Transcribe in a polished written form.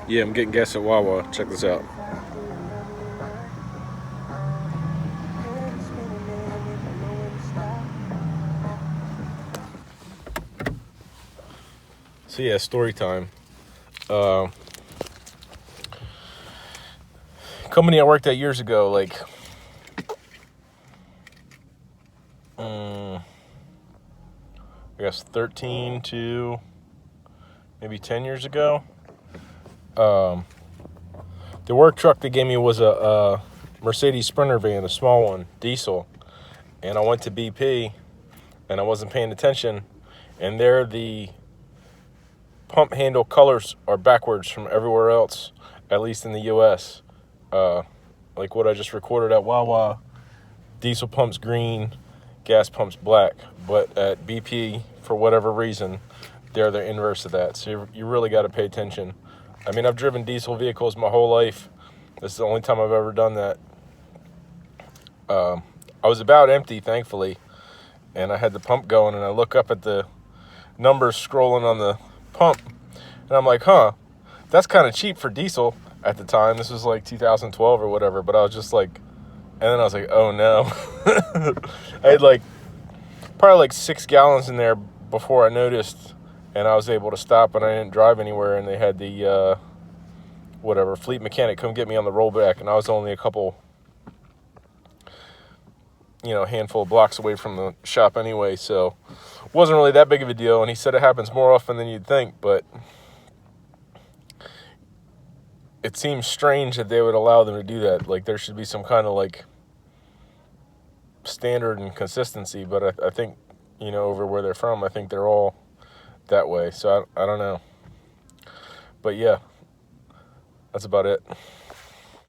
Yeah, I'm getting gas at Wawa. Check this out. So yeah, story time. Uh, Company I worked at years ago, like, I guess 13 to maybe 10 years ago. The work truck they gave me was a Mercedes Sprinter van, a small one, diesel. And I went to BP, and I wasn't paying attention. And there, the pump handle colors are backwards from everywhere else, at least in the U.S. Like what I just recorded at Wawa, diesel pumps green, gas pumps black. But at BP, for whatever reason, they're the inverse of that. So you really got to pay attention. I mean, I've driven diesel vehicles my whole life. This is the only time I've ever done that. I was about empty, thankfully, and I had the pump going, and I look up at the numbers scrolling on the pump, and I'm like, huh, that's kind of cheap for diesel at the time. This was like 2012 or whatever, but I was just like, and then I was like, oh no. I had like probably like 6 gallons in there before I noticed, and I was able to stop, and I didn't drive anywhere, and they had the fleet mechanic come get me on the rollback, and I was only a couple, handful of blocks away from the shop anyway, so it wasn't really that big of a deal. And he said it happens more often than you'd think, but it seems strange that they would allow them to do that. Like, there should be some kind of like standard and consistency, but I think, over where they're from, I think they're all that way. So I don't know, but yeah, that's about it.